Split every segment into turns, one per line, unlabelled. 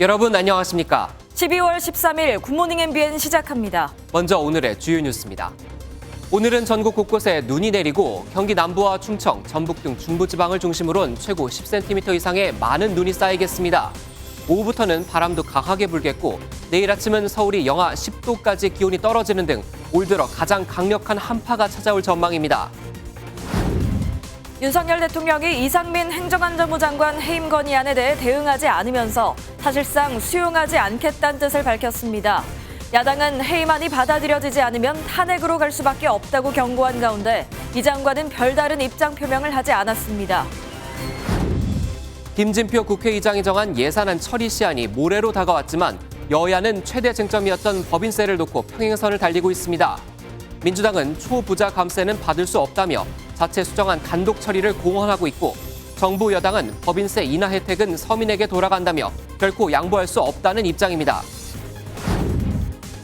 여러분 안녕하십니까?
12월 13일 굿모닝 MBN 시작합니다.
먼저 오늘의 주요 뉴스입니다. 오늘은 전국 곳곳에 눈이 내리고 경기 남부와 충청, 전북 등 중부지방을 중심으로는 최고 10cm 이상의 많은 눈이 쌓이겠습니다. 오후부터는 바람도 강하게 불겠고 내일 아침은 서울이 영하 10도까지 기온이 떨어지는 등 올 들어 가장 강력한 한파가 찾아올 전망입니다.
윤석열 대통령이 이상민 행정안전부 장관 해임 건의안에 대해 대응하지 않으면서 사실상 수용하지 않겠다는 뜻을 밝혔습니다. 야당은 해임안이 받아들여지지 않으면 탄핵으로 갈 수밖에 없다고 경고한 가운데 이 장관은 별다른 입장 표명을 하지 않았습니다.
김진표 국회의장이 정한 예산안 처리 시한이 모레로 다가왔지만 여야는 최대 쟁점이었던 법인세를 놓고 평행선을 달리고 있습니다. 민주당은 초부자 감세는 받을 수 없다며 자체 수정안 단독 처리를 공언하고 있고 정부 여당은 법인세 인하 혜택은 서민에게 돌아간다며 결코 양보할 수 없다는 입장입니다.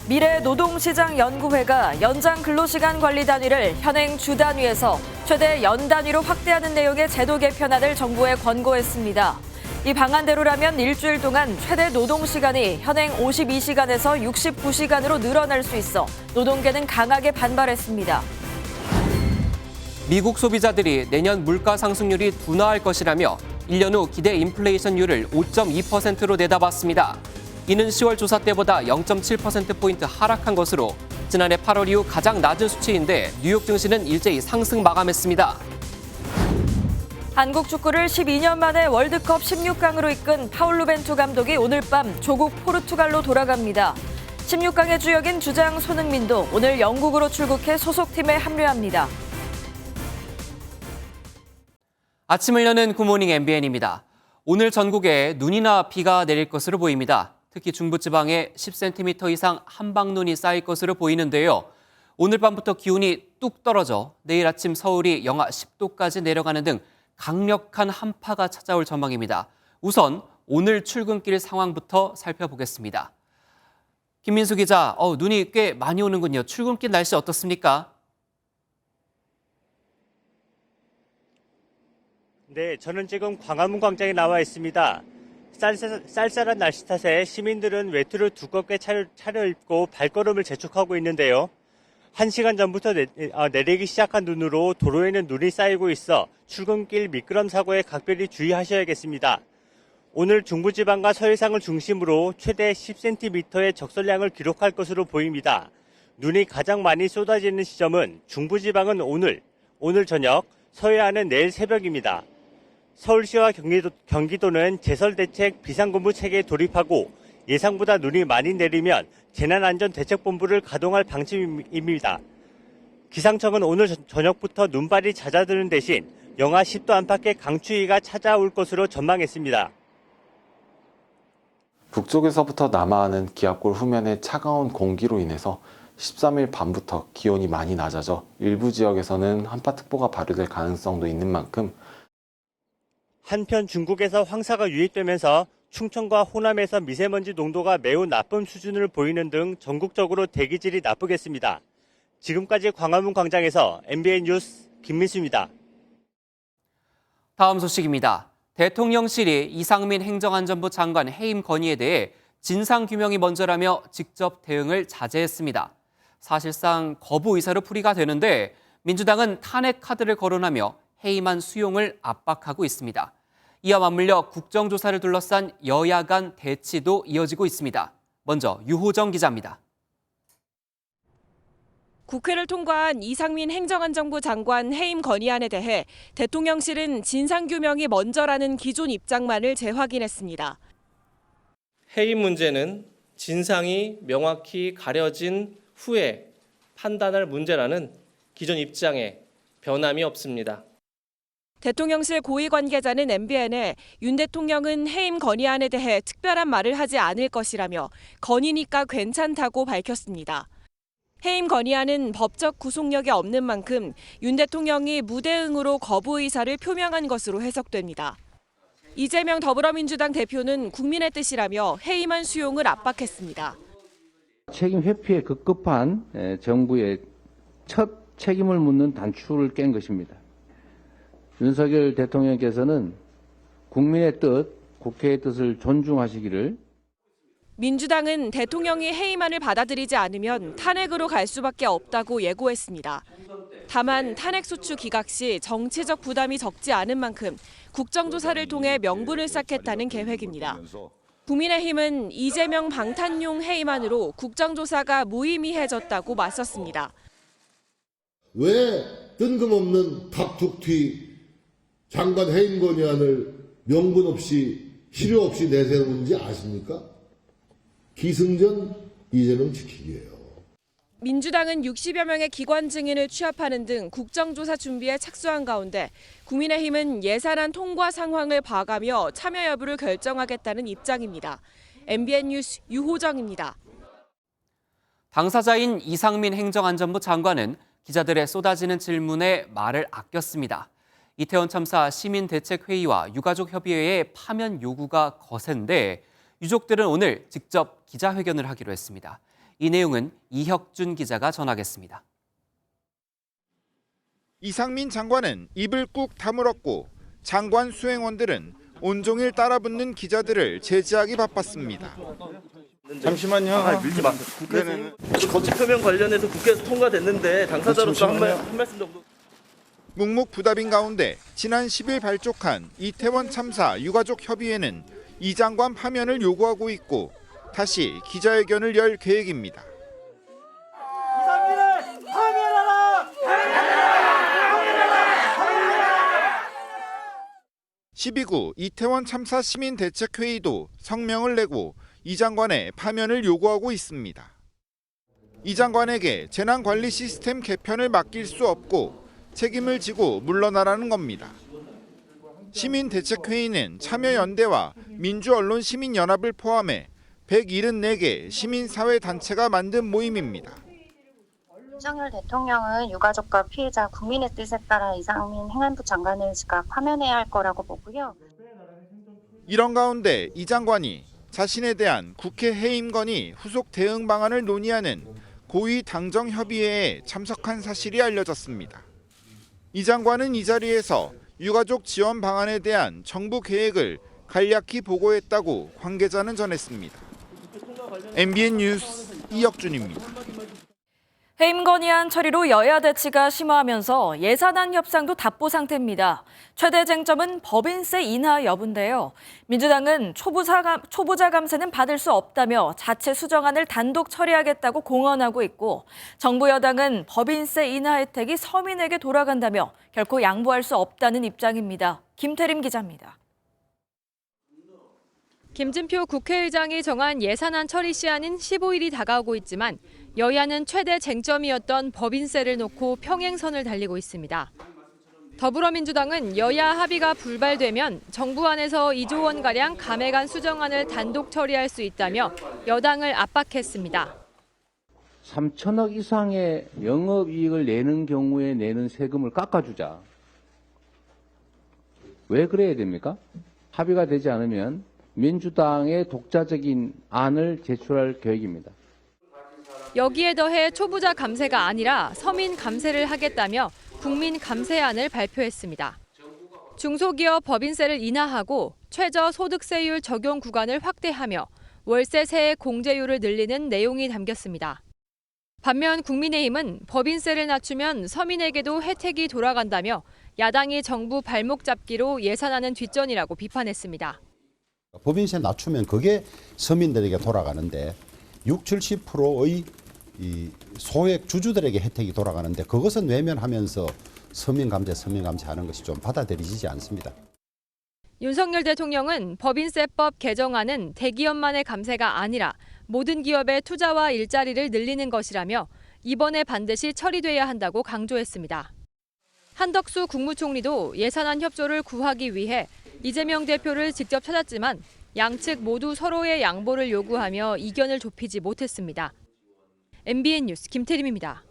미래노동시장연구회가 연장 근로시간 관리 단위를 현행 주 단위에서 최대 연 단위로 확대하는 내용의 제도 개편안을 정부에 권고했습니다. 이 방안대로라면 일주일 동안 최대 노동시간이 현행 52시간에서 69시간으로 늘어날 수 있어 노동계는 강하게 반발했습니다.
미국 소비자들이 내년 물가 상승률이 둔화할 것이라며 1년 후 기대 인플레이션율을 5.2%로 내다봤습니다. 이는 10월 조사 때보다 0.7%포인트 하락한 것으로 지난해 8월 이후 가장 낮은 수치인데 뉴욕 증시는 일제히 상승 마감했습니다.
한국 축구를 12년 만에 월드컵 16강으로 이끈 파울루 벤투 감독이 오늘 밤 조국 포르투갈로 돌아갑니다. 16강의 주역인 주장 손흥민도 오늘 영국으로 출국해 소속팀에 합류합니다.
아침을 여는 굿모닝 MBN입니다. 오늘 전국에 눈이나 비가 내릴 것으로 보입니다. 특히 중부지방에 10cm 이상 한방눈이 쌓일 것으로 보이는데요. 오늘 밤부터 기온이 뚝 떨어져 내일 아침 서울이 영하 10도까지 내려가는 등 강력한 한파가 찾아올 전망입니다. 우선 오늘 출근길 상황부터 살펴보겠습니다. 김민수 기자, 눈이 꽤 많이 오는군요. 출근길 날씨 어떻습니까?
네, 저는 지금 광화문 광장에 나와 있습니다. 쌀쌀한 날씨 탓에 시민들은 외투를 두껍게 차려입고 발걸음을 재촉하고 있는데요. 1시간 전부터 내리기 시작한 눈으로 도로에는 눈이 쌓이고 있어 출근길 미끄럼 사고에 각별히 주의하셔야겠습니다. 오늘 중부지방과 서해상을 중심으로 최대 10cm의 적설량을 기록할 것으로 보입니다. 눈이 가장 많이 쏟아지는 시점은 중부지방은 오늘 저녁, 서해안은 내일 새벽입니다. 서울시와 경기도는 제설대책 비상근무 체계에 돌입하고 예상보다 눈이 많이 내리면 재난안전대책본부를 가동할 방침입니다. 기상청은 오늘 저녁부터 눈발이 잦아드는 대신 영하 10도 안팎의 강추위가 찾아올 것으로 전망했습니다.
북쪽에서부터 남하하는 기압골 후면의 차가운 공기로 인해서 13일 밤부터 기온이 많이 낮아져 일부 지역에서는 한파특보가 발효될 가능성도 있는 만큼
한편 중국에서 황사가 유입되면서 충청과 호남에서 미세먼지 농도가 매우 나쁜 수준을 보이는 등 전국적으로 대기질이 나쁘겠습니다. 지금까지 광화문 광장에서 MBN 뉴스 김민수입니다.
다음 소식입니다. 대통령실이 이상민 행정안전부 장관 해임 건의에 대해 진상규명이 먼저라며 직접 대응을 자제했습니다. 사실상 거부 의사로 풀이가 되는데 민주당은 탄핵 카드를 거론하며 해임안 수용을 압박하고 있습니다. 이와 맞물려 국정조사를 둘러싼 여야 간 대치도 이어지고 있습니다. 먼저 유호정 기자입니다.
국회를 통과한 이상민 행정안전부 장관 해임 건의안에 대해 대통령실은 진상규명이 먼저라는 기존 입장만을 재확인했습니다.
해임 문제는 진상이 명확히 가려진 후에 판단할 문제라는 기존 입장에 변함이 없습니다.
대통령실 고위 관계자는 MBN에 윤 대통령은 해임 건의안에 대해 특별한 말을 하지 않을 것이라며 건의니까 괜찮다고 밝혔습니다. 해임 건의안은 법적 구속력이 없는 만큼 윤 대통령이 무대응으로 거부 의사를 표명한 것으로 해석됩니다. 이재명 더불어민주당 대표는 국민의 뜻이라며 해임안 수용을 압박했습니다.
책임 회피에 급급한 정부의 첫 책임을 묻는 단추를 깬 것입니다. 윤석열 대통령께서는 국민의 뜻, 국회의 뜻을 존중하시기를
민주당은 대통령이 해임안을 받아들이지 않으면 탄핵으로 갈 수밖에 없다고 예고했습니다. 다만 탄핵 소추 기각 시 정치적 부담이 적지 않은 만큼 국정조사를 통해 명분을 쌓겠다는 계획입니다. 국민의힘은 이재명 방탄용 해임안으로 국정조사가 무의미해졌다고 맞섰습니다.
왜 뜬금없는 갑툭튀 장관 해임 건의안을 명분 없이 필요 없이 내세우는지 아십니까? 기승전 이재명 지키기예요.
민주당은 60여 명의 기관 증인을 취합하는 등 국정조사 준비에 착수한 가운데 국민의힘은 예산안 통과 상황을 봐가며 참여 여부를 결정하겠다는 입장입니다. MBN 뉴스 유호정입니다.
당사자인 이상민 행정안전부 장관은 기자들의 쏟아지는 질문에 말을 아꼈습니다. 이태원 참사 시민대책회의와 유가족협의회의 파면 요구가 거센데 유족들은 오늘 직접 기자회견을 하기로 했습니다. 이 내용은 이혁준 기자가 전하겠습니다.
이상민 장관은 입을 꾹 다물었고 장관 수행원들은 온종일 따라붙는 기자들을 제지하기 바빴습니다.
잠시만요. 밀지 마세요. 국회에서 거치 표명 관련해서 국회에서 통과됐는데 당사자로서 한 말씀 정도.
묵묵부답인 가운데 지난 10일 발족한 이태원 참사 유가족 협의회는 이 장관 파면을 요구하고 있고 다시 기자회견을 열 계획입니다.
이상민을 파면하라!
12구 이태원 참사 시민대책회의도 성명을 내고 이 장관의 파면을 요구하고 있습니다. 이 장관에게 재난관리 시스템 개편을 맡길 수 없고 책임을 지고 물러나라는 겁니다. 시민대책회의는 참여연대와 민주언론시민연합을 포함해 174개 시민사회단체가 만든 모임입니다.
윤석열 대통령은 유가족과 피해자, 국민의 뜻에 따라 이상민 행안부 장관을 즉각 파면해야 할 거라고 보고요.
이런 가운데 이 장관이 자신에 대한 국회 해임 건의 후속 대응 방안을 논의하는 고위 당정협의회에 참석한 사실이 알려졌습니다. 이 장관은 이 자리에서 유가족 지원 방안에 대한 정부 계획을 간략히 보고했다고 관계자는 전했습니다. MBN 뉴스 이혁준입니다.
해임 건의안 처리로 여야 대치가 심화하면서 예산안 협상도 답보 상태입니다. 최대 쟁점은 법인세 인하 여부인데요. 민주당은 초보자 감세는 받을 수 없다며 자체 수정안을 단독 처리하겠다고 공언하고 있고 정부 여당은 법인세 인하 혜택이 서민에게 돌아간다며 결코 양보할 수 없다는 입장입니다. 김태림 기자입니다.
김진표 국회의장이 정한 예산안 처리 시한인 15일이 다가오고 있지만 여야는 최대 쟁점이었던 법인세를 놓고 평행선을 달리고 있습니다. 더불어민주당은 여야 합의가 불발되면 정부 안에서 2조 원가량 감액안 수정안을 단독 처리할 수 있다며 여당을 압박했습니다.
3천억 이상의 영업이익을 내는 경우에 내는 세금을 깎아주자. 왜 그래야 됩니까? 합의가 되지 않으면 민주당의 독자적인 안을 제출할 계획입니다.
여기에 더해 초보자 감세가 아니라 서민 감세를 하겠다며 국민 감세안을 발표했습니다. 중소기업 법인세를 인하하고 최저 소득세율 적용 구간을 확대하며 월세 세액 공제율을 늘리는 내용이 담겼습니다. 반면 국민의힘은 법인세를 낮추면 서민에게도 혜택이 돌아간다며 야당이 정부 발목 잡기로 예산안은 뒷전이라고 비판했습니다.
법인세 낮추면 그게 서민들에게 돌아가는데 60~70%의 이 소액 주주들에게 혜택이 돌아가는데 그것은 외면하면서 서민 감세하는 것이 좀 받아들이지 않습니다.
윤석열 대통령은 법인세법 개정안은 대기업만의 감세가 아니라 모든 기업의 투자와 일자리를 늘리는 것이라며 이번에 반드시 처리돼야 한다고 강조했습니다. 한덕수 국무총리도 예산안 협조를 구하기 위해 이재명 대표를 직접 찾았지만 양측 모두 서로의 양보를 요구하며 이견을 좁히지 못했습니다. MBN 뉴스 김태림입니다.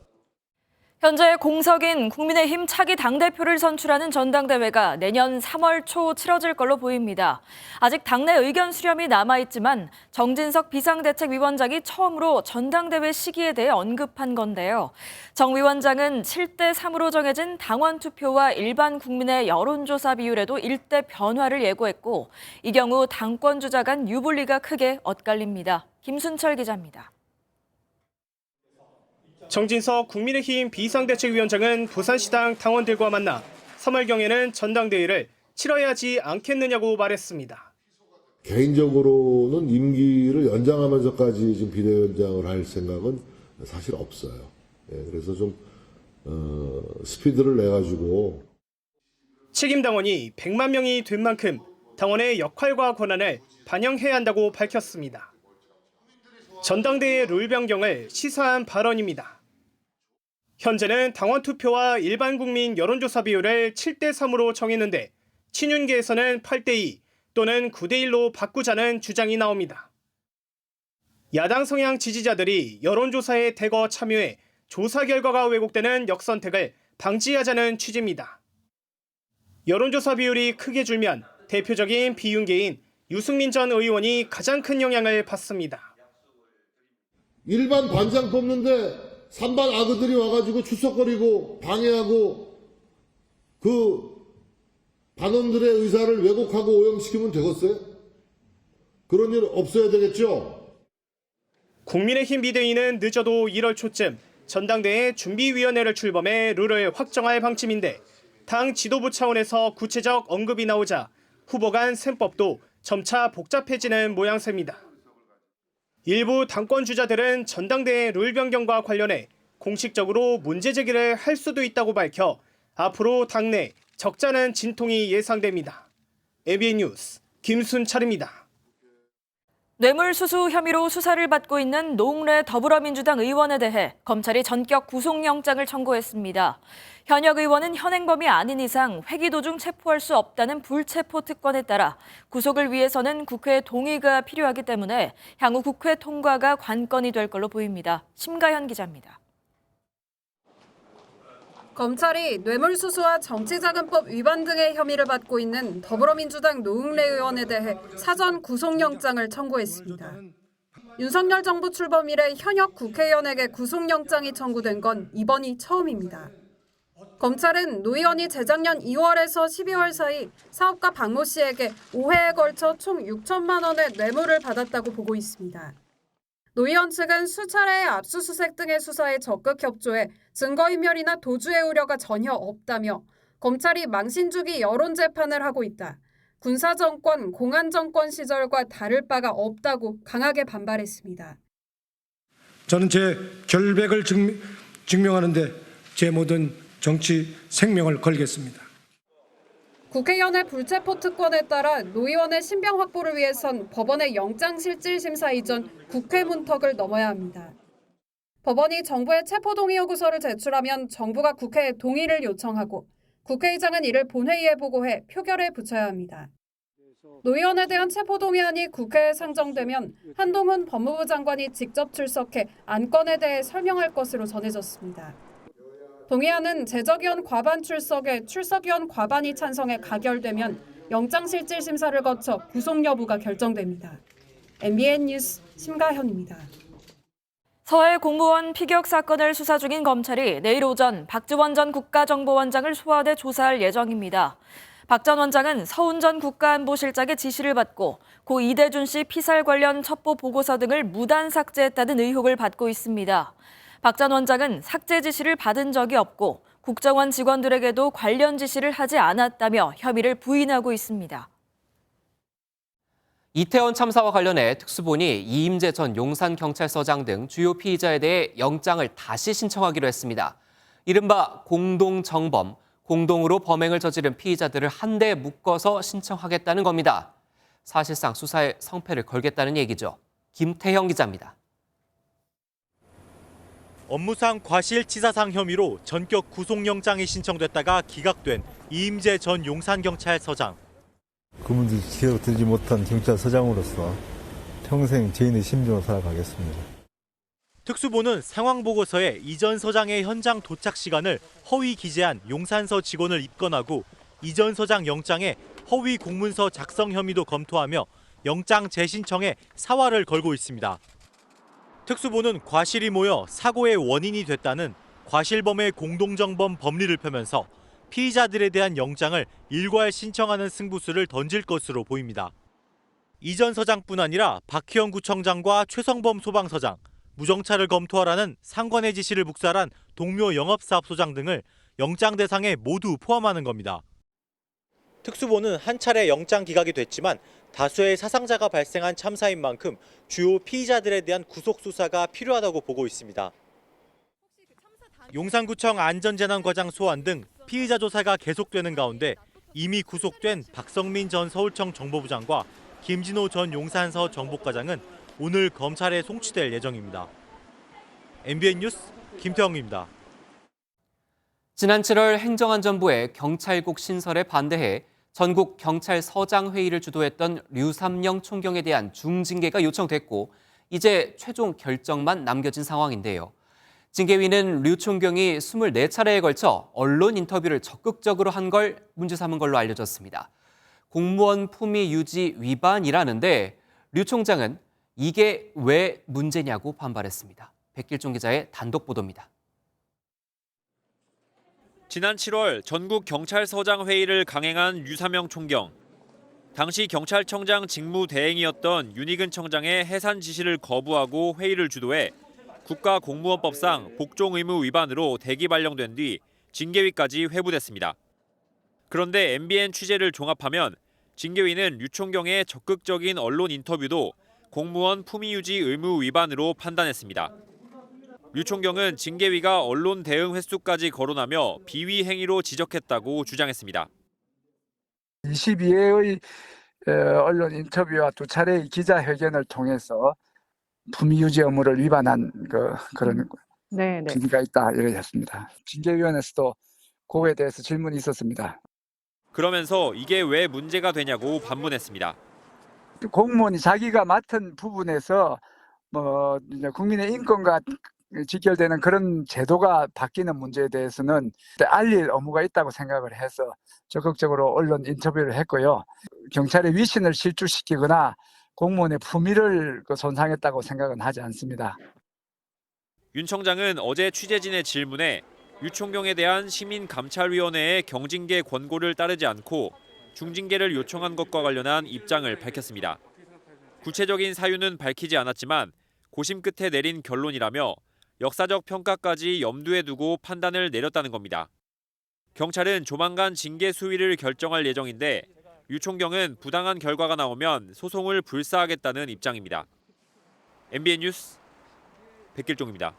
현재 공석인 국민의힘 차기 당대표를 선출하는 전당대회가 내년 3월 초 치러질 걸로 보입니다. 아직 당내 의견 수렴이 남아있지만 정진석 비상대책위원장이 처음으로 전당대회 시기에 대해 언급한 건데요. 정 위원장은 7대3으로 정해진 당원 투표와 일반 국민의 여론조사 비율에도 일대 변화를 예고했고 이 경우 당권 주자 간 유불리가 크게 엇갈립니다. 김순철 기자입니다.
정진석 국민의힘 비상대책위원장은 부산시당 당원들과 만나 3월경에는 전당대회를 치러야 하지 않겠느냐고 말했습니다.
개인적으로는 임기를 연장하면서까지 지금 비대위원장을 할 생각은 사실 없어요. 그래서 좀 스피드를 내가지고
책임 당원이 100만 명이 된 만큼 당원의 역할과 권한을 반영해야 한다고 밝혔습니다. 전당대회 룰 변경을 시사한 발언입니다. 현재는 당원 투표와 일반 국민 여론조사 비율을 7대3으로 정했는데 친윤계에서는 8대2 또는 9대1로 바꾸자는 주장이 나옵니다. 야당 성향 지지자들이 여론조사에 대거 참여해 조사 결과가 왜곡되는 역선택을 방지하자는 취지입니다. 여론조사 비율이 크게 줄면 대표적인 비윤계인 유승민 전 의원이 가장 큰 영향을 받습니다.
일반 반장 뽑는데 산반 아그들이 와가지고 출석거리고 방해하고 그 반원들의 의사를 왜곡하고 오염시키면 되겠어요? 그런 일 없어야 되겠죠?
국민의힘 비대위는 늦어도 1월 초쯤 전당대회 준비위원회를 출범해 룰을 확정할 방침인데 당 지도부 차원에서 구체적 언급이 나오자 후보 간 셈법도 점차 복잡해지는 모양새입니다. 일부 당권 주자들은 전당대회 룰 변경과 관련해 공식적으로 문제 제기를 할 수도 있다고 밝혀 앞으로 당내 적잖은 진통이 예상됩니다. MBN 뉴스 김순철입니다.
뇌물수수 혐의로 수사를 받고 있는 노웅래 더불어민주당 의원에 대해 검찰이 전격 구속영장을 청구했습니다. 현역 의원은 현행범이 아닌 이상 회기 도중 체포할 수 없다는 불체포 특권에 따라 구속을 위해서는 국회 동의가 필요하기 때문에 향후 국회 통과가 관건이 될 걸로 보입니다. 심가현 기자입니다.
검찰이 뇌물수수와 정치자금법 위반 등의 혐의를 받고 있는 더불어민주당 노웅래 의원에 대해 사전 구속영장을 청구했습니다. 윤석열 정부 출범 이래 현역 국회의원에게 구속영장이 청구된 건 이번이 처음입니다. 검찰은 노 의원이 재작년 2월에서 12월 사이 사업가 박모 씨에게 5회에 걸쳐 총 6천만 원의 뇌물을 받았다고 보고 있습니다. 노 의원 측은 수차례의 압수수색 등의 수사에 적극 협조해 증거인멸이나 도주의 우려가 전혀 없다며 검찰이 망신주기 여론재판을 하고 있다. 군사정권, 공안정권 시절과 다를 바가 없다고 강하게 반발했습니다.
저는 제 결백을 증명하는데 제 모든 정치 생명을 걸겠습니다.
국회의원의 불체포 특권에 따라 노 의원의 신병 확보를 위해선 법원의 영장실질심사 이전 국회 문턱을 넘어야 합니다. 법원이 정부에 체포동의 요구서를 제출하면 정부가 국회에 동의를 요청하고 국회의장은 이를 본회의에 보고해 표결에 붙여야 합니다. 노 의원에 대한 체포동의안이 국회에 상정되면 한동훈 법무부 장관이 직접 출석해 안건에 대해 설명할 것으로 전해졌습니다. 동의안은 제적위원 과반 출석에 출석위원 과반이 찬성해 가결되면 영장실질심사를 거쳐 구속 여부가 결정됩니다. MBN 뉴스 심가현입니다.
서해 공무원 피격 사건을 수사 중인 검찰이 내일 오전 박지원 전 국가정보원장을 소환해 조사할 예정입니다. 박 전 원장은 서훈 전 국가안보실장의 지시를 받고 고 이대준 씨 피살 관련 첩보 보고서 등을 무단 삭제했다는 의혹을 받고 있습니다. 박 전 원장은 삭제 지시를 받은 적이 없고 국정원 직원들에게도 관련 지시를 하지 않았다며 혐의를 부인하고 있습니다.
이태원 참사와 관련해 특수본이 이임재 전 용산경찰서장 등 주요 피의자에 대해 영장을 다시 신청하기로 했습니다. 이른바 공동정범, 공동으로 범행을 저지른 피의자들을 한데 묶어서 신청하겠다는 겁니다. 사실상 수사에 성패를 걸겠다는 얘기죠. 김태형 기자입니다.
업무상 과실치사상 혐의로 전격 구속영장이 신청됐다가 기각된 이임재 전 용산경찰서장.
그분들이 기억되지 못한 경찰서장으로서 평생 죄인의 심정으로 살아가겠습니다.
특수본은 상황보고서에 이전 서장의 현장 도착 시간을 허위 기재한 용산서 직원을 입건하고 이전 서장 영장에 허위 공문서 작성 혐의도 검토하며 영장 재신청에 사활을 걸고 있습니다. 특수본은 과실이 모여 사고의 원인이 됐다는 과실범의 공동정범 법리를 펴면서 피의자들에 대한 영장을 일괄 신청하는 승부수를 던질 것으로 보입니다. 이전 서장뿐 아니라 박희영 구청장과 최성범 소방서장, 무정차를 검토하라는 상관의 지시를 묵살한 동묘 영업사업소장 등을 영장 대상에 모두 포함하는 겁니다. 특수본은 한 차례 영장 기각이 됐지만 다수의 사상자가 발생한 참사인 만큼 주요 피의자들에 대한 구속 수사가 필요하다고 보고 있습니다. 용산구청 안전재난과장 소환 등 피의자 조사가 계속되는 가운데 이미 구속된 박성민 전 서울청 정보부장과 김진호 전 용산서 정보과장은 오늘 검찰에 송치될 예정입니다. MBN 뉴스 김태형입니다.
지난 7월 행정안전부의 경찰국 신설에 반대해 전국 경찰서장 회의를 주도했던 류삼영 총경에 대한 중징계가 요청됐고 이제 최종 결정만 남겨진 상황인데요. 징계위는 류 총경이 24차례에 걸쳐 언론 인터뷰를 적극적으로 한 걸 문제 삼은 걸로 알려졌습니다. 공무원 품위 유지 위반이라는데 류 총장은 이게 왜 문제냐고 반발했습니다. 백길종 기자의 단독 보도입니다.
지난 7월 전국 경찰서장 회의를 강행한 류삼영 총경. 당시 경찰청장 직무 대행이었던 윤희근 청장의 해산 지시를 거부하고 회의를 주도해 국가공무원법상 복종 의무 위반으로 대기 발령된 뒤 징계위까지 회부됐습니다. 그런데 MBN 취재를 종합하면 징계위는 류 총경의 적극적인 언론 인터뷰도 공무원 품위 유지 의무 위반으로 판단했습니다. 류 총경은 징계위가 언론 대응 횟수까지 거론하며 비위 행위로 지적했다고 주장했습니다.
22회의 언론 인터뷰와 2차례의 기자회견을 통해서 품위 유지 의무를 위반한 그런 비리가 있다 이렇게 했습니다. 징계위원회에서도 그거에 대해서 질문이 있었습니다.
그러면서 이게 왜 문제가 되냐고 반문했습니다.
공무원이 자기가 맡은 부분에서 이제 국민의 인권과 직결되는 그런 제도가 바뀌는 문제에 대해서는 알릴 의무가 있다고 생각을 해서 적극적으로 언론 인터뷰를 했고요. 경찰의 위신을 실추시키거나 공무원의 품위를 손상했다고 생각은 하지 않습니다.
윤 청장은 어제 취재진의 질문에 류 총경에 대한 시민감찰위원회의 경징계 권고를 따르지 않고 중징계를 요청한 것과 관련한 입장을 밝혔습니다. 구체적인 사유는 밝히지 않았지만 고심 끝에 내린 결론이라며 역사적 평가까지 염두에 두고 판단을 내렸다는 겁니다. 경찰은 조만간 징계 수위를 결정할 예정인데 류 총경은 부당한 결과가 나오면 소송을 불사하겠다는 입장입니다. MBN 뉴스 백길종입니다.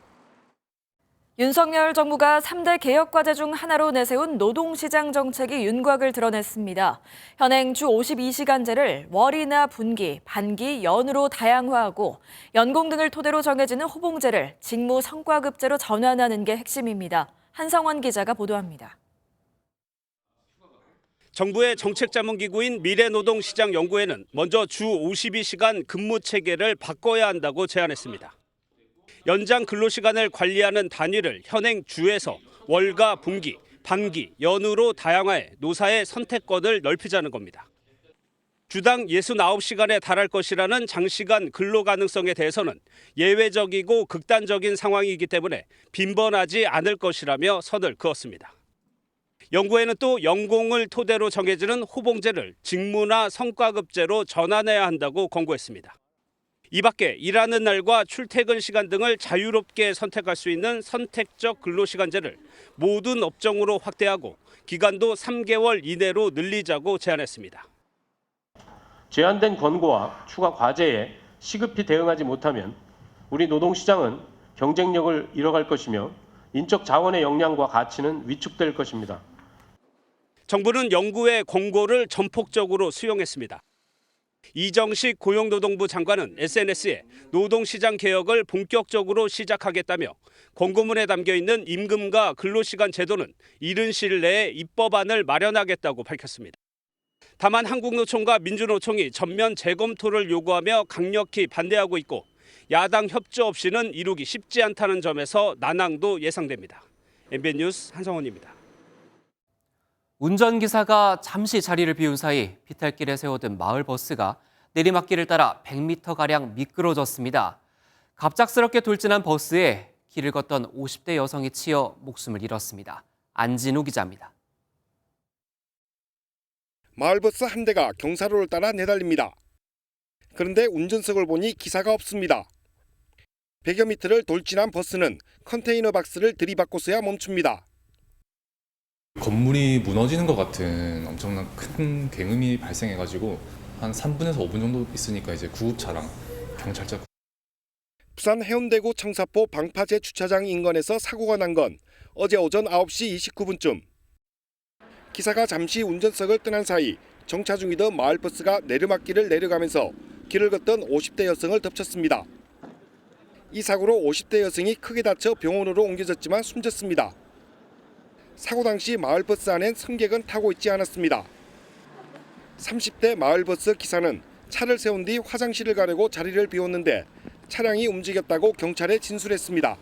윤석열 정부가 3대 개혁 과제 중 하나로 내세운 노동시장 정책이 윤곽을 드러냈습니다. 현행 주 52시간제를 월이나 분기, 반기, 연으로 다양화하고 연공 등을 토대로 정해지는 호봉제를 직무 성과급제로 전환하는 게 핵심입니다. 한성원 기자가 보도합니다.
정부의 정책자문기구인 미래노동시장연구회는 먼저 주 52시간 근무 체계를 바꿔야 한다고 제안했습니다. 연장 근로시간을 관리하는 단위를 현행 주에서 월과 분기, 반기, 연으로 다양화해 노사의 선택권을 넓히자는 겁니다. 주당 69시간에 달할 것이라는 장시간 근로 가능성에 대해서는 예외적이고 극단적인 상황이기 때문에 빈번하지 않을 것이라며 선을 그었습니다. 연구회는 또 연공을 토대로 정해지는 호봉제를 직무나 성과급제로 전환해야 한다고 권고했습니다. 이 밖에 일하는 날과 출퇴근 시간 등을 자유롭게 선택할 수 있는 선택적 근로시간제를 모든 업종으로 확대하고 기간도 3개월 이내로 늘리자고 제안했습니다.
제안된 권고와 추가 과제에 시급히 대응하지 못하면 우리 노동시장은 경쟁력을 잃어갈 것이며 인적 자원의 역량과 가치는 위축될 것입니다.
정부는 연구회 권고를 전폭적으로 수용했습니다. 이정식 고용노동부 장관은 SNS에 노동시장 개혁을 본격적으로 시작하겠다며 권고문에 담겨있는 임금과 근로시간 제도는 이른 시일 내에 입법안을 마련하겠다고 밝혔습니다. 다만 한국노총과 민주노총이 전면 재검토를 요구하며 강력히 반대하고 있고 야당 협조 없이는 이루기 쉽지 않다는 점에서 난항도 예상됩니다. MBN 뉴스 한성원입니다.
운전기사가 잠시 자리를 비운 사이 비탈길에 세워둔 마을버스가 내리막길을 따라 100m가량 미끄러졌습니다. 갑작스럽게 돌진한 버스에 길을 걷던 50대 여성이 치여 목숨을 잃었습니다. 안진우 기자입니다.
마을버스 한 대가 경사로를 따라 내달립니다. 그런데 운전석을 보니 기사가 없습니다. 100여 미터를 돌진한 버스는 컨테이너 박스를 들이받고서야 멈춥니다.
건물이 무너지는 것 같은 엄청난 큰 굉음이 발생해가지고 한 3분에서 5분 정도 있으니까 이제 구급차랑 경찰차.
부산 해운대구 청사포 방파제 주차장 인근에서 사고가 난 건 어제 오전 9시 29분쯤. 기사가 잠시 운전석을 떠난 사이 정차 중이던 마을버스가 내리막길을 내려가면서 길을 걷던 50대 여성을 덮쳤습니다. 이 사고로 50대 여성이 크게 다쳐 병원으로 옮겨졌지만 숨졌습니다. 사고 당시 마을버스 안엔 승객은 타고 있지 않았습니다. 30대 마을버스 기사는 차를 세운 뒤 화장실을 가려고 자리를 비웠는데 차량이 움직였다고 경찰에 진술했습니다.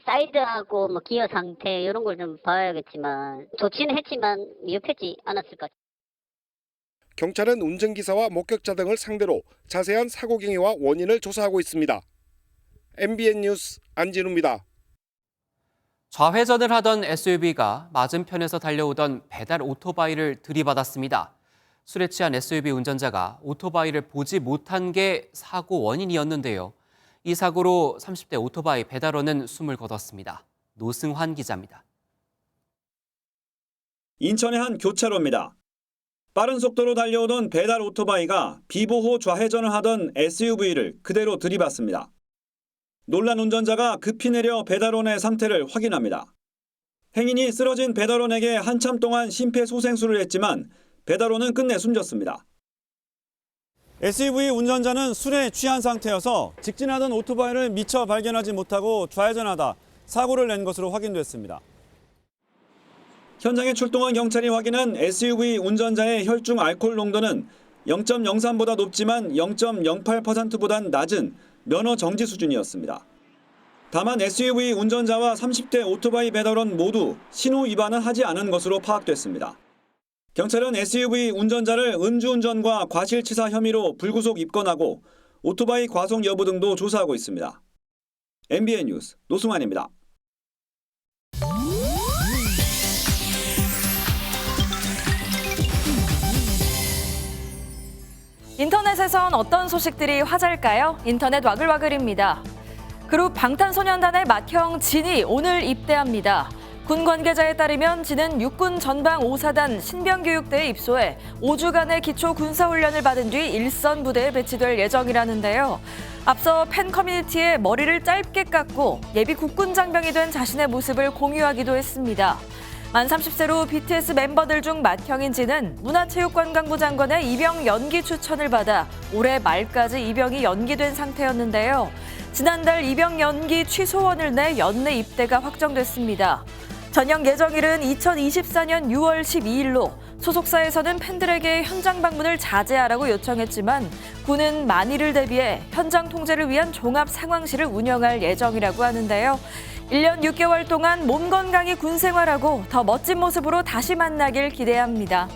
사이드하고 기어 상태 이런 걸 좀 봐야겠지만 좋지는 했지만 위협하지 않았을까.
경찰은 운전기사와 목격자 등을 상대로 자세한 사고 경위와 원인을 조사하고 있습니다. MBN 뉴스 안진우입니다.
좌회전을 하던 SUV가 맞은편에서 달려오던 배달 오토바이를 들이받았습니다. 술에 취한 SUV 운전자가 오토바이를 보지 못한 게 사고 원인이었는데요. 이 사고로 30대 오토바이 배달원은 숨을 거뒀습니다. 노승환 기자입니다.
인천의 한 교차로입니다. 빠른 속도로 달려오던 배달 오토바이가 비보호 좌회전을 하던 SUV를 그대로 들이받습니다. 놀란 운전자가 급히 내려 배달원의 상태를 확인합니다. 행인이 쓰러진 배달원에게 한참 동안 심폐소생술을 했지만 배달원은 끝내 숨졌습니다. SUV 운전자는 술에 취한 상태여서 직진하던 오토바이를 미처 발견하지 못하고 좌회전하다 사고를 낸 것으로 확인됐습니다. 현장에 출동한 경찰이 확인한 SUV 운전자의 혈중 알코올 농도는 0.03보다 높지만 0.08%보단 낮은 면허 정지 수준이었습니다. 다만 SUV 운전자와 30대 오토바이 배달원 모두 신호 위반은 하지 않은 것으로 파악됐습니다. 경찰은 SUV 운전자를 음주운전과 과실치사 혐의로 불구속 입건하고 오토바이 과속 여부 등도 조사하고 있습니다. MBN 뉴스 노승환입니다.
인터넷에선 어떤 소식들이 화제일까요? 인터넷 와글와글입니다. 그룹 방탄소년단의 맏형 진이 오늘 입대합니다. 군 관계자에 따르면 진은 육군 전방 5사단 신병교육대에 입소해 5주간의 기초 군사훈련을 받은 뒤 일선 부대에 배치될 예정이라는데요. 앞서 팬 커뮤니티에 머리를 짧게 깎고 예비 국군 장병이 된 자신의 모습을 공유하기도 했습니다. 만 30세로 BTS 멤버들 중 맏형인 진은 문화체육관광부 장관의 입영 연기 추천을 받아 올해 말까지 입영이 연기된 상태였는데요. 지난달 입영 연기 취소원을 내 연내 입대가 확정됐습니다. 전역 예정일은 2024년 6월 12일로 소속사에서는 팬들에게 현장 방문을 자제하라고 요청했지만 군은 만일을 대비해 현장 통제를 위한 종합 상황실을 운영할 예정이라고 하는데요. 1년 6개월 동안 몸 건강히 군 생활하고 더 멋진 모습으로 다시 만나길 기대합니다.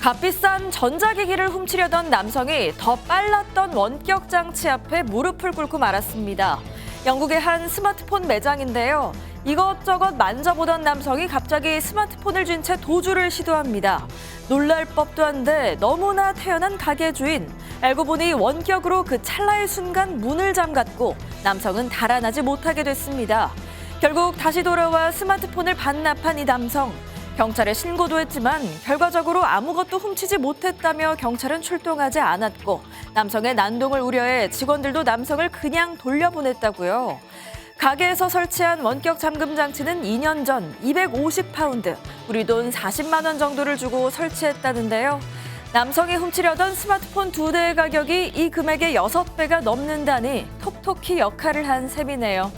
값비싼 전자기기를 훔치려던 남성이 더 빨랐던 원격 장치 앞에 무릎을 꿇고 말았습니다. 영국의 한 스마트폰 매장인데요. 이것저것 만져보던 남성이 갑자기 스마트폰을 쥔 채 도주를 시도합니다. 놀랄 법도 한데 너무나 태연한 가게 주인. 알고 보니 원격으로 그 찰나의 순간 문을 잠갔고 남성은 달아나지 못하게 됐습니다. 결국 다시 돌아와 스마트폰을 반납한 이 남성. 경찰에 신고도 했지만 결과적으로 아무것도 훔치지 못했다며 경찰은 출동하지 않았고 남성의 난동을 우려해 직원들도 남성을 그냥 돌려보냈다고요. 가게에서 설치한 원격 잠금 장치는 2년 전 250파운드, 우리 돈 40만 원 정도를 주고 설치했다는데요. 남성이 훔치려던 스마트폰 2대의 가격이 이 금액의 6배가 넘는다니 톡톡히 역할을 한 셈이네요.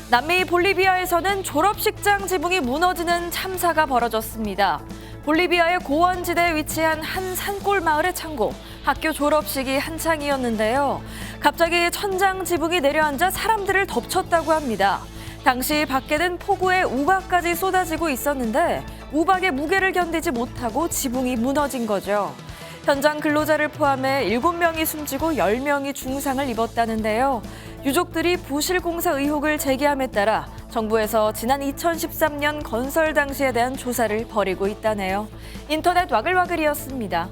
남미 볼리비아에서는 졸업식장 지붕이 무너지는 참사가 벌어졌습니다. 볼리비아의 고원지대에 위치한 한 산골 마을의 창고. 학교 졸업식이 한창이었는데요. 갑자기 천장 지붕이 내려앉아 사람들을 덮쳤다고 합니다. 당시 밖에는 폭우에 우박까지 쏟아지고 있었는데 우박의 무게를 견디지 못하고 지붕이 무너진 거죠. 현장 근로자를 포함해 7명이 숨지고 10명이 중상을 입었다는데요. 유족들이 부실공사 의혹을 제기함에 따라 정부에서 지난 2013년 건설 당시에 대한 조사를 벌이고 있다네요. 인터넷 와글와글이었습니다.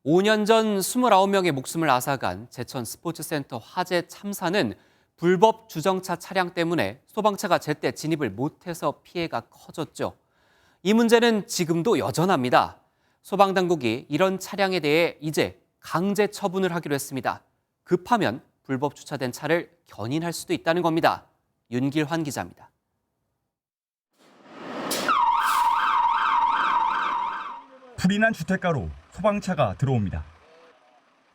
5년 전 29명의 목숨을 앗아간 제천 스포츠센터 화재 참사는 불법 주정차 차량 때문에 소방차가 제때 진입을 못해서 피해가 커졌죠. 이 문제는 지금도 여전합니다. 소방당국이 이런 차량에 대해 이제 강제 처분을 하기로 했습니다. 급하면 불법 주차된 차를 견인할 수도 있다는 겁니다. 윤길환 기자입니다.
불이 난 주택가로 소방차가 들어옵니다.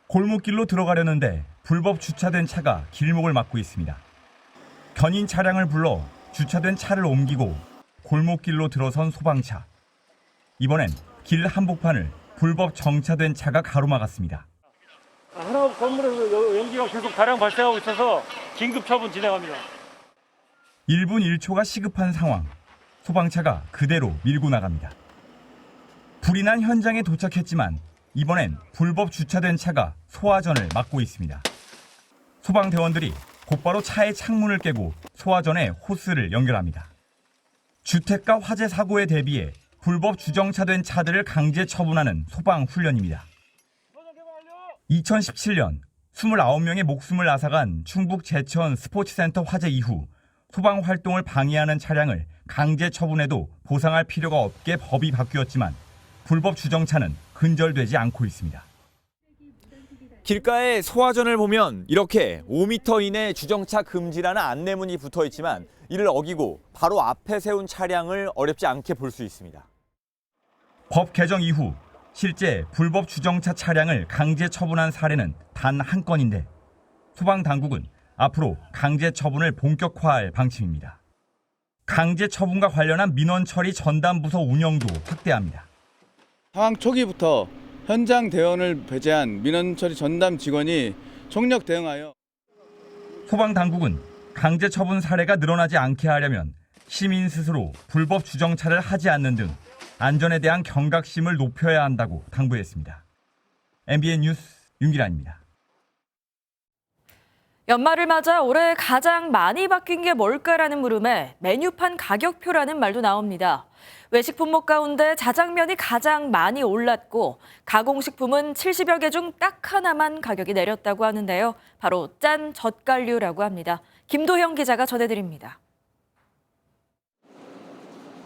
골목길로 들어가려는데 불법 주차된 차가 길목을 막고 있습니다. 견인 차량을 불러 주차된 차를 옮기고 골목길로 들어선 소방차. 이번엔 길 한복판을 불법 정차된 차가 가로막았습니다.
하나 건물에서 연기가 계속 다량 발생하고 있어서 긴급 처분 진행합니다.
1분 1초가 시급한 상황. 소방차가 그대로 밀고 나갑니다. 불이 난 현장에 도착했지만 이번엔 불법 주차된 차가 소화전을 막고 있습니다. 소방대원들이 곧바로 차의 창문을 깨고 소화전에 호스를 연결합니다. 주택가 화재 사고에 대비해 불법 주정차된 차들을 강제 처분하는 소방 훈련입니다. 2017년 29명의 목숨을 앗아간 충북 제천 스포츠센터 화재 이후 소방 활동을 방해하는 차량을 강제 처분해도 보상할 필요가 없게 법이 바뀌었지만 불법 주정차는 근절되지 않고 있습니다.
길가에 소화전을 보면 이렇게 5m 이내 주정차 금지라는 안내문이 붙어 있지만 이를 어기고 바로 앞에 세운 차량을 어렵지 않게 볼 수 있습니다.
법 개정 이후 실제 불법 주정차 차량을 강제 처분한 사례는 단 한 건인데 소방당국은 앞으로 강제 처분을 본격화할 방침입니다. 강제 처분과 관련한 민원 처리 전담 부서 운영도 확대합니다.
상황 초기부터 현장 대원을 배제한 민원 처리 전담 직원이 총력 대응하여
소방당국은 강제 처분 사례가 늘어나지 않게 하려면 시민 스스로 불법 주정차를 하지 않는 등 안전에 대한 경각심을 높여야 한다고 당부했습니다. MBN 뉴스 윤기란입니다.
연말을 맞아 올해 가장 많이 바뀐 게 뭘까라는 물음에 메뉴판 가격표라는 말도 나옵니다. 외식 품목 가운데 자장면이 가장 많이 올랐고 가공식품은 70여 개 중 딱 하나만 가격이 내렸다고 하는데요. 바로 짠 젓갈류라고 합니다. 김도형 기자가 전해드립니다.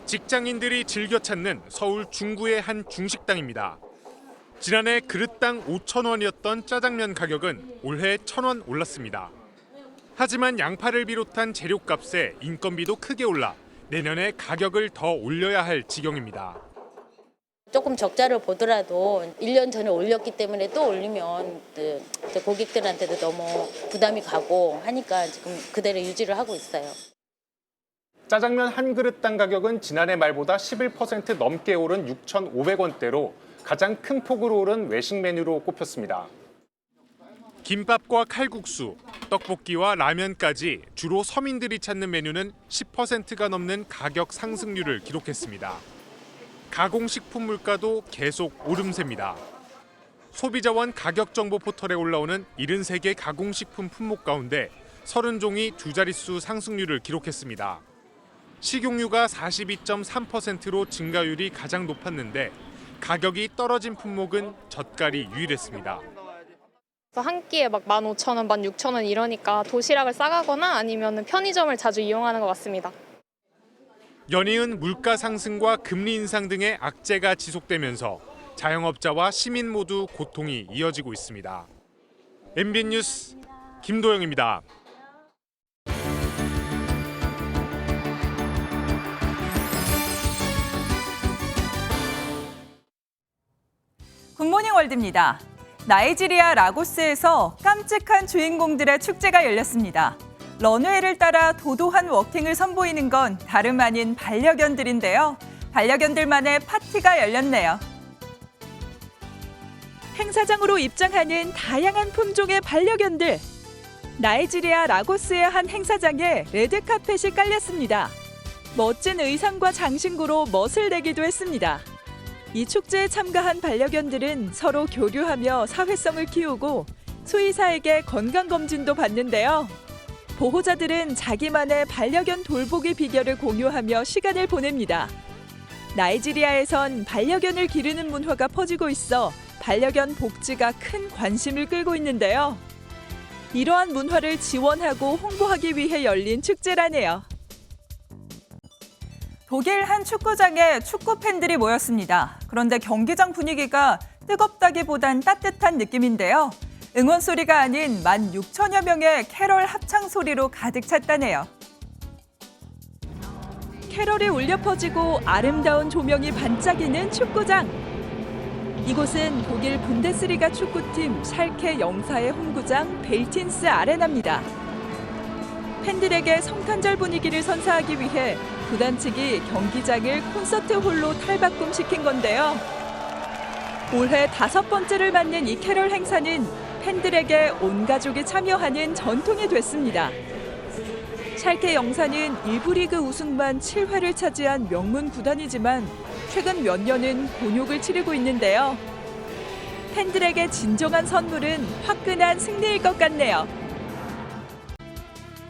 직장인들이 즐겨 찾는 서울 중구의 한 중식당입니다. 지난해 그릇당 5,000원이었던 짜장면 가격은 올해 1,000원 올랐습니다. 하지만 양파를 비롯한 재료값에 인건비도 크게 올라 내년에 가격을 더 올려야 할 지경입니다.
조금 적자를 보더라도 1년 전에 올렸기 때문에 또 올리면 고객들한테도 너무 부담이 가고 하니까 지금 그대로 유지를 하고 있어요.
짜장면 한 그릇당 가격은 지난해 말보다 11% 넘게 오른 6,500원대로 가장 큰 폭으로 오른 외식 메뉴로 꼽혔습니다.
김밥과 칼국수, 떡볶이와 라면까지 주로 서민들이 찾는 메뉴는 10%가 넘는 가격 상승률을 기록했습니다. 가공식품 물가도 계속 오름세입니다. 소비자원 가격정보 포털에 올라오는 73개 가공식품 품목 가운데 30종이 두 자릿수 상승률을 기록했습니다. 식용유가 42.3%로 증가율이 가장 높았는데 가격이 떨어진 품목은 젓갈이 유일했습니다.
한 끼에 막 15,000원, 16,000원 이러니까 도시락을 싸가거나 아니면 편의점을 자주 이용하는 것 같습니다.
연이은 물가 상승과 금리 인상 등의 악재가 지속되면서 자영업자와 시민 모두 고통이 이어지고 있습니다. MBN 뉴스 김도영입니다.
굿모닝 월드입니다. 나이지리아 라고스에서 깜찍한 주인공들의 축제가 열렸습니다. 런웨이를 따라 도도한 워킹을 선보이는 건 다름 아닌 반려견들인데요. 반려견들만의 파티가 열렸네요. 행사장으로 입장하는 다양한 품종의 반려견들. 나이지리아 라고스의 한 행사장에 레드카펫이 깔렸습니다. 멋진 의상과 장신구로 멋을 내기도 했습니다. 이 축제에 참가한 반려견들은 서로 교류하며 사회성을 키우고 수의사에게 건강검진도 받는데요. 보호자들은 자기만의 반려견 돌보기 비결을 공유하며 시간을 보냅니다. 나이지리아에선 반려견을 기르는 문화가 퍼지고 있어 반려견 복지가 큰 관심을 끌고 있는데요. 이러한 문화를 지원하고 홍보하기 위해 열린 축제라네요. 독일 한 축구장에 축구 팬들이 모였습니다. 그런데 경기장 분위기가 뜨겁다기보단 따뜻한 느낌인데요. 응원 소리가 아닌 16,000여 명의 캐럴 합창 소리로 가득 찼다네요. 캐럴이 울려 퍼지고 아름다운 조명이 반짝이는 축구장. 이곳은 독일 분데스리가 축구팀 샬케 04의 홈구장 벨틴스 아레나입니다. 팬들에게 성탄절 분위기를 선사하기 위해 구단 측이 경기장을 콘서트 홀로 탈바꿈시킨 건데요. 올해 5번째를 맞는 이 캐럴 행사는 팬들에게 온 가족이 참여하는 전통이 됐습니다. 샬케 04는 1부 리그 우승만 7회를 차지한 명문 구단이지만 최근 몇 년은 곤욕을 치르고 있는데요. 팬들에게 진정한 선물은 화끈한 승리일 것 같네요.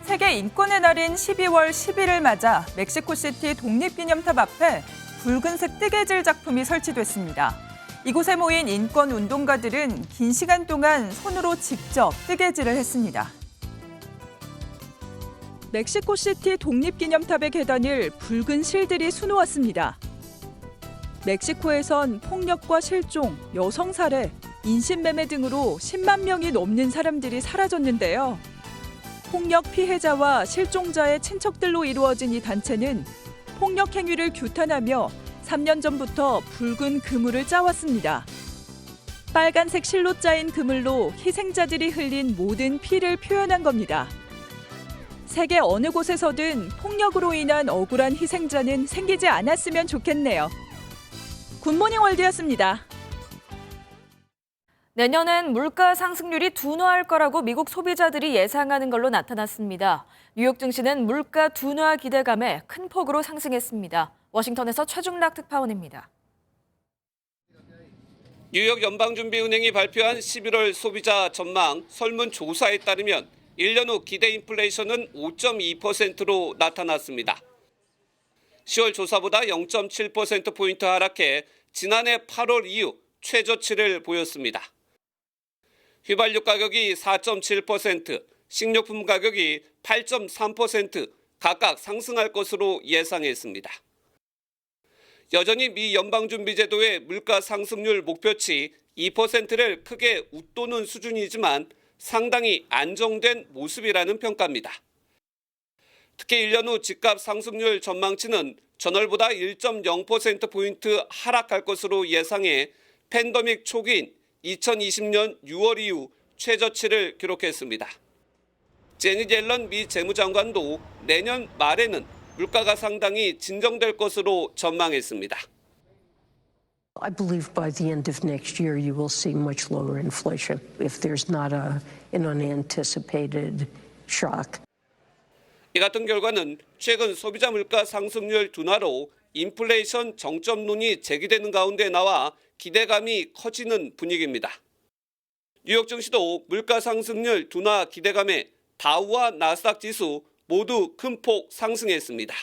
세계 인권의 날인 12월 10일을 맞아 멕시코시티 독립기념탑 앞에 붉은색 뜨개질 작품이 설치됐습니다. 이곳에 모인 인권 운동가들은 긴 시간 동안 손으로 직접 뜨개질을 했습니다. 멕시코시티 독립기념탑의 계단을 붉은 실들이 수놓았습니다. 멕시코에선 폭력과 실종, 여성 살해, 인신매매 등으로 10만 명이 넘는 사람들이 사라졌는데요. 폭력 피해자와 실종자의 친척들로 이루어진 이 단체는 폭력 행위를 규탄하며 3년 전부터 붉은 그물을 짜왔습니다. 빨간색 실로 짜인 그물로 희생자들이 흘린 모든 피를 표현한 겁니다. 세계 어느 곳에서든 폭력으로 인한 억울한 희생자는 생기지 않았으면 좋겠네요. 굿모닝 월드였습니다.
내년엔 물가 상승률이 둔화할 거라고 미국 소비자들이 예상하는 걸로 나타났습니다. 뉴욕 증시는 물가 둔화 기대감에 큰 폭으로 상승했습니다. 워싱턴에서 최중락 특파원입니다.
뉴욕 연방준비은행이 발표한 11월 소비자 전망 설문조사에 따르면 1년 후 기대 인플레이션은 5.2%로 나타났습니다. 10월 조사보다 0.7%포인트 하락해 지난해 8월 이후 최저치를 보였습니다. 휘발유 가격이 4.7%, 식료품 가격이 8.3% 각각 상승할 것으로 예상했습니다. 여전히 미 연방준비제도의 물가 상승률 목표치 2%를 크게 웃도는 수준이지만 상당히 안정된 모습이라는 평가입니다. 특히 1년 후 집값 상승률 전망치는 전월보다 1.0%포인트 하락할 것으로 예상해 팬데믹 초기인 2020년 6월 이후 최저치를 기록했습니다. 제닛 옐런 미 재무장관도 내년 말에는 물가가 상당히 진정될 것으로 전망했습니다.
I believe by the end of next year you will see much lower inflation if there's not an unanticipated shock.
이 같은 결과는 최근 소비자 물가 상승률 둔화로 인플레이션 정점론이 제기되는 가운데 나와 기대감이 커지는 분위기입니다. 뉴욕 증시도 물가 상승률 둔화 기대감에 다우와 나스닥 지수 모두 큰 폭 상승했습니다.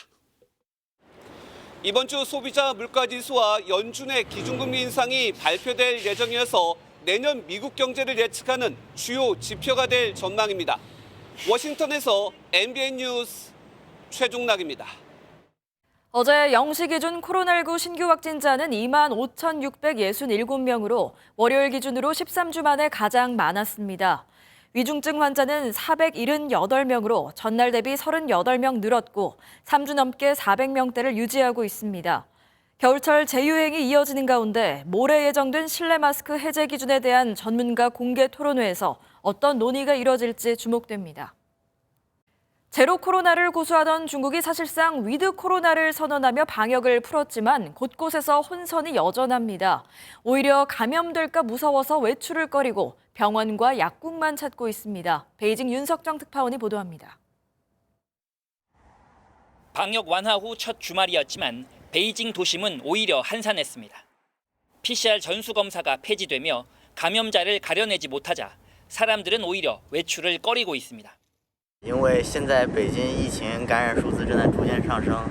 이번 주 소비자 물가 지수와 연준의 기준금리 인상이 발표될 예정이어서 내년 미국 경제를 예측하는 주요 지표가 될 전망입니다. 워싱턴에서 MBN 뉴스 최중락입니다.
어제 0시 기준 코로나19 신규 확진자는 25,667명으로 월요일 기준으로 13주 만에 가장 많았습니다. 위중증 환자는 478명으로 전날 대비 38명 늘었고 3주 넘게 400명대를 유지하고 있습니다. 겨울철 재유행이 이어지는 가운데 모레 예정된 실내 마스크 해제 기준에 대한 전문가 공개 토론회에서 어떤 논의가 이뤄질지 주목됩니다. 제로 코로나를 고수하던 중국이 사실상 위드 코로나를 선언하며 방역을 풀었지만 곳곳에서 혼선이 여전합니다. 오히려 감염될까 무서워서 외출을 꺼리고 병원과 약국만 찾고 있습니다. 베이징 윤석정 특파원이 보도합니다.
방역 완화 후 첫 주말이었지만 베이징 도심은 오히려 한산했습니다. PCR 전수검사가 폐지되며 감염자를 가려내지 못하자 사람들은 오히려 외출을 꺼리고 있습니다.
因为现在北京疫情感染数字正在逐渐上升，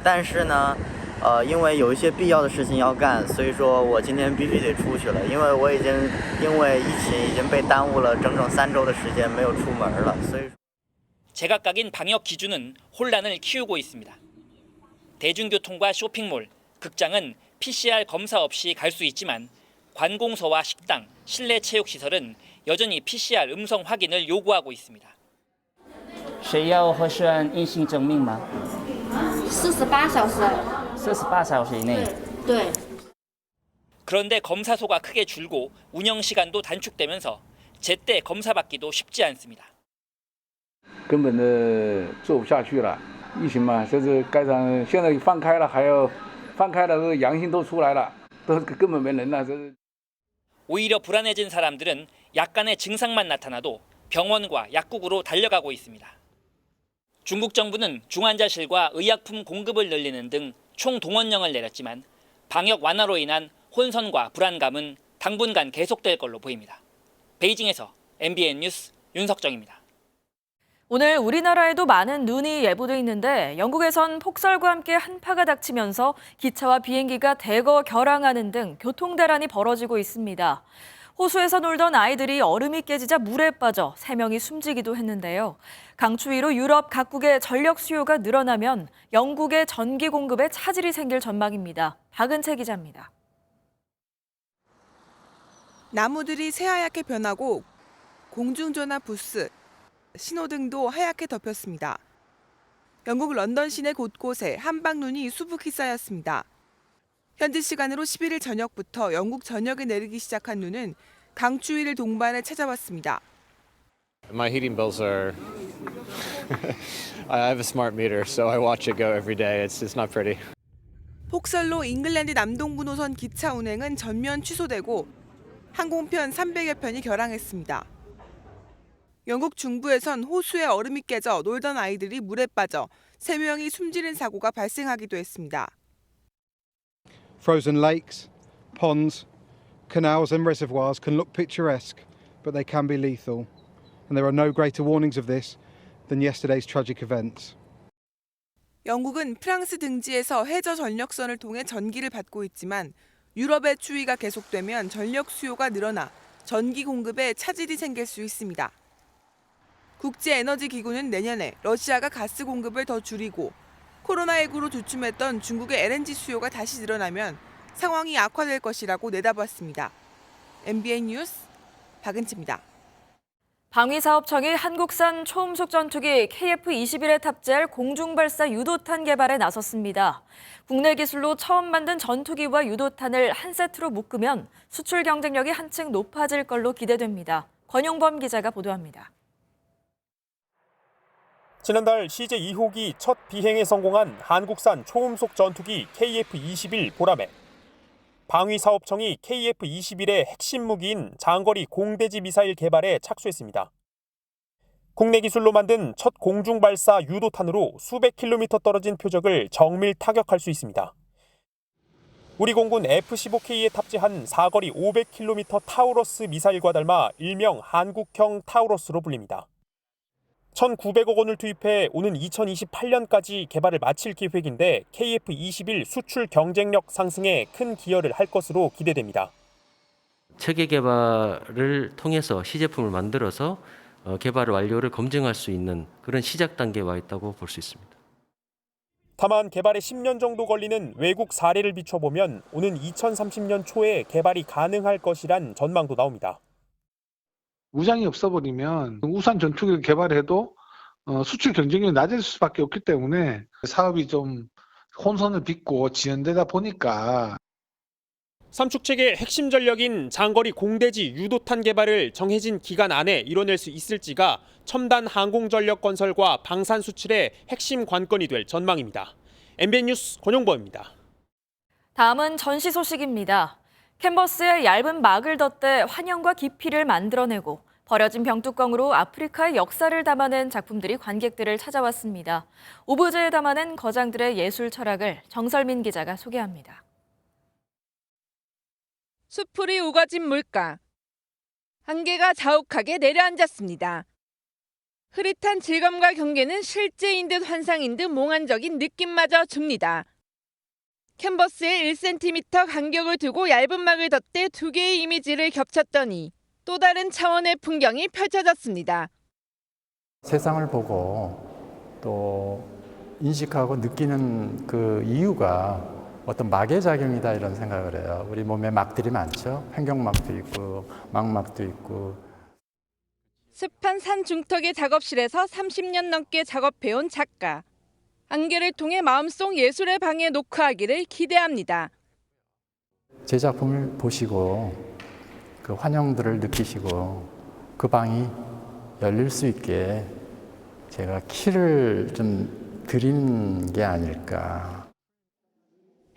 但是呢，因为有一些必要的事情要干，所以说我今天必须得出去了。因为我因为疫情已经被耽误了整整3周的时间没有出门了，所以
제각각인 방역 기준은 혼란을 키우고 있습니다. 대중교통과 쇼핑몰, 극장은 PCR 검사 없이 갈 수 있지만 관공서와 식당, 실내 체육시설은 여전히 PCR 음성 확인을 요구하고 있습니다.
谁要核酸阴性证明吗？48小时。48小时以内。对。
그런데 검사소가 크게 줄고 운영 시간도 단축되면서 제때 검사받기도 쉽지 않습니다.
根本的做不下去了，疫情嘛，这是该场现在放开了，还要放开了，这阳性都出来了，都根本没人了，这是。
오히려 불안해진 사람들은 약간의 증상만 나타나도 병원과 약국으로 달려가고 있습니다. 중국 정부는 중환자실과 의약품 공급을 늘리는 등 총동원령을 내렸지만 방역 완화로 인한 혼선과 불안감은 당분간 계속될 걸로 보입니다. 베이징에서 MBN 뉴스 윤석정입니다.
오늘 우리나라에도 많은 눈이 예보돼 있는데 영국에선 폭설과 함께 한파가 닥치면서 기차와 비행기가 대거 결항하는 등 교통대란이 벌어지고 있습니다. 호수에서 놀던 아이들이 얼음이 깨지자 물에 빠져 3명이 숨지기도 했는데요. 강추위로 유럽 각국의 전력 수요가 늘어나면 영국의 전기 공급에 차질이 생길 전망입니다. 박은채 기자입니다.
나무들이 새하얗게 변하고 공중전화 부스, 신호등도 하얗게 덮였습니다. 영국 런던 시내 곳곳에 한방눈이 수북히 쌓였습니다. 현지 시간으로 11일 저녁부터 영국 전역에 내리기 시작한 눈은 강추위를 동반해 찾아왔습니다.
My heating bills are I have a smart meter, so I watch it go every day. It's not pretty.
폭설로 잉글랜드 남동부 노선 기차 운행은 전면 취소되고 항공편 300여 편이 결항했습니다. 영국 중부에선 호수에 얼음이 깨져 놀던 아이들이 물에 빠져 3명이 숨지는 사고가 발생하기도 했습니다.
Frozen lakes, ponds, canals and reservoirs can look picturesque, but they can be lethal. And there are no greater warnings of this than yesterday's tragic events.
영국은 프랑스 등지에서 해저 전력선을 통해 전기를 받고 있지만 유럽의 추위가 계속되면 전력 수요가 늘어나 전기 공급에 차질이 생길 수 있습니다. 국제에너지기구는 내년에 러시아가 가스 공급을 더 줄이고 코로나19로 주춤했던 중국의 LNG 수요가 다시 늘어나면 상황이 악화될 것이라고 내다봤습니다. MBN 뉴스 박은채입니다.
방위사업청이 한국산 초음속 전투기 KF-21에 탑재할 공중발사 유도탄 개발에 나섰습니다. 국내 기술로 처음 만든 전투기와 유도탄을 한 세트로 묶으면 수출 경쟁력이 한층 높아질 걸로 기대됩니다. 권용범 기자가 보도합니다.
지난달 CJ2호기 첫 비행에 성공한 한국산 초음속 전투기 KF-21 보라매. 방위사업청이 KF-21의 핵심 무기인 장거리 공대지 미사일 개발에 착수했습니다. 국내 기술로 만든 첫 공중발사 유도탄으로 수백 킬로미터 떨어진 표적을 정밀 타격할 수 있습니다. 우리 공군 F-15K에 탑재한 사거리 500km 타우러스 미사일과 닮아 일명 한국형 타우러스로 불립니다. 1,900억 원을 투입해 오는 2028년까지 개발을 마칠 계획인데 KF-21 수출 경쟁력 상승에 큰 기여를 할 것으로 기대됩니다.
체계 개발을 통해서 시제품을 만들어서 개발 완료를 검증할 수 있는 그런 시작 단계에 와 있다고 볼 수 있습니다.
다만 개발에 10년 정도 걸리는 외국 사례를 비춰보면 오는 2030년 초에 개발이 가능할 것이란 전망도 나옵니다.
무장이 없어버리면 우산 전투기를 개발해도 수출 경쟁력이 낮을 수밖에 없기 때문에 사업이 좀 혼선을 빚고 지연되다 보니까
삼축체계 핵심 전력인 장거리 공대지 유도탄 개발을 정해진 기간 안에 이뤄낼 수 있을지가 첨단 항공전력 건설과 방산 수출의 핵심 관건이 될 전망입니다. MBN 뉴스 권용보입니다.
다음은 전시 소식입니다. 캔버스에 얇은 막을 덧대 환영과 깊이를 만들어내고 버려진 병뚜껑으로 아프리카의 역사를 담아낸 작품들이 관객들을 찾아왔습니다. 오브제에 담아낸 거장들의 예술 철학을 정설민 기자가 소개합니다.
수풀이 우거진 물가. 안개가 자욱하게 내려앉았습니다. 흐릿한 질감과 경계는 실제인 듯 환상인 듯 몽환적인 느낌마저 줍니다. 캔버스에 1cm 간격을 두고 얇은 막을 덧대 2개의 이미지를 겹쳤더니 또 다른 차원의 풍경이 펼쳐졌습니다.
세상을 보고 또 인식하고 느끼는 그 이유가 어떤 막의 작용이다 이런 생각을 해요. 우리 몸에 막들이 많죠. 환경막도 있고 망막도 있고.
습한 산 중턱의 작업실에서 30년 넘게 작업해온 작가. 안개를 통해 마음속 예술의 방에 녹화하기를 기대합니다.
제 작품을 보시고 그 환영들을 느끼시고 그 방이 열릴 수 있게 제가 키를 좀 드리는 게 아닐까.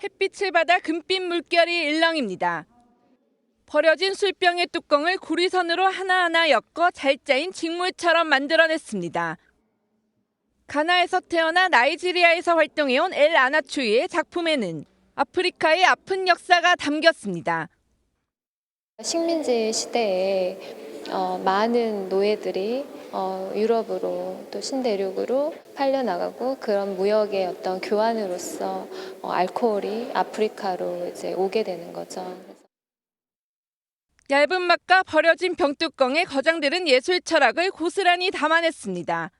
햇빛을 받아 금빛 물결이 일렁입니다. 버려진 술병의 뚜껑을 구리선으로 하나하나 엮어 잘 짜인 직물처럼 만들어냈습니다. 가나에서 태어나 나이지리아에서 활동해온 엘 아나추이의 작품에는 아프리카의 아픈 역사가 담겼습니다.
식민지 시대에 많은 노예들이 유럽으로 또 신대륙으로 팔려나가고 그런 무역의 어떤 교환으로서 알코올이 아프리카로 이제 오게 되는 거죠.
얇은 막과 버려진 병뚜껑에 거장들은 예술 철학을 고스란히 담아냈습니다.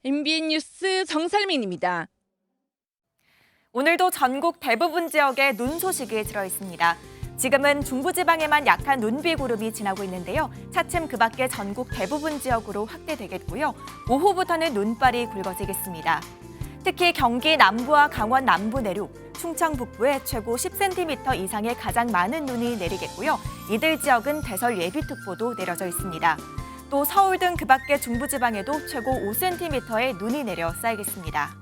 MBN 뉴스 정살민입니다.
오늘도 전국 대부분 지역에 눈 소식이 들어있습니다. 지금은 중부지방에만 약한 눈비구름이 지나고 있는데요. 차츰 그 밖에 전국 대부분 지역으로 확대되겠고요. 오후부터는 눈발이 굵어지겠습니다. 특히 경기 남부와 강원 남부 내륙, 충청 북부에 최고 10cm 이상의 가장 많은 눈이 내리겠고요. 이들 지역은 대설 예비특보도 내려져 있습니다. 또 서울 등 그 밖의 중부지방에도 최고 5cm의 눈이 내려 쌓이겠습니다.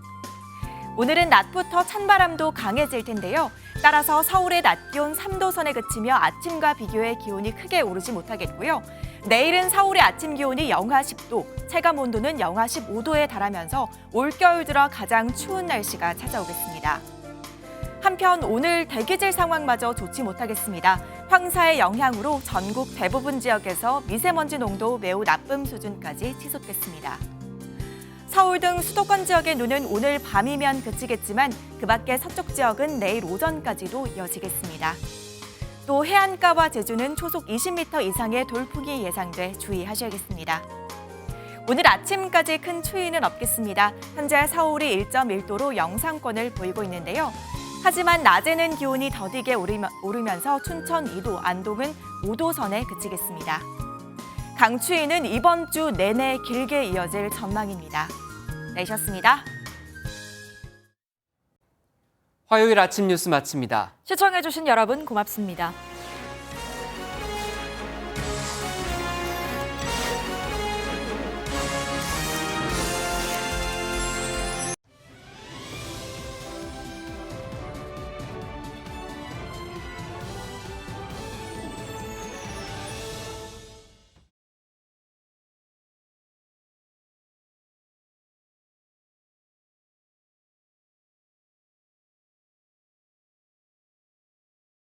오늘은 낮부터 찬바람도 강해질 텐데요. 따라서 서울의 낮 기온 3도 선에 그치며 아침과 비교해 기온이 크게 오르지 못하겠고요. 내일은 서울의 아침 기온이 영하 10도, 체감 온도는 영하 15도에 달하면서 올겨울 들어 가장 추운 날씨가 찾아오겠습니다. 한편 오늘 대기질 상황마저 좋지 못하겠습니다. 황사의 영향으로 전국 대부분 지역에서 미세먼지 농도 매우 나쁨 수준까지 치솟겠습니다. 서울 등 수도권 지역의 눈은 오늘 밤이면 그치겠지만 그 밖의 서쪽 지역은 내일 오전까지도 이어지겠습니다. 또 해안가와 제주는 초속 20m 이상의 돌풍이 예상돼 주의하셔야겠습니다. 오늘 아침까지 큰 추위는 없겠습니다. 현재 서울이 1.1도로 영상권을 보이고 있는데요. 하지만 낮에는 기온이 더디게 오르면서 춘천 2도, 안동은 5도 선에 그치겠습니다. 강추위는 이번 주 내내 길게 이어질 전망입니다. 내셨습니다.
화요일 아침 뉴스 마칩니다.
시청해주신 여러분 고맙습니다.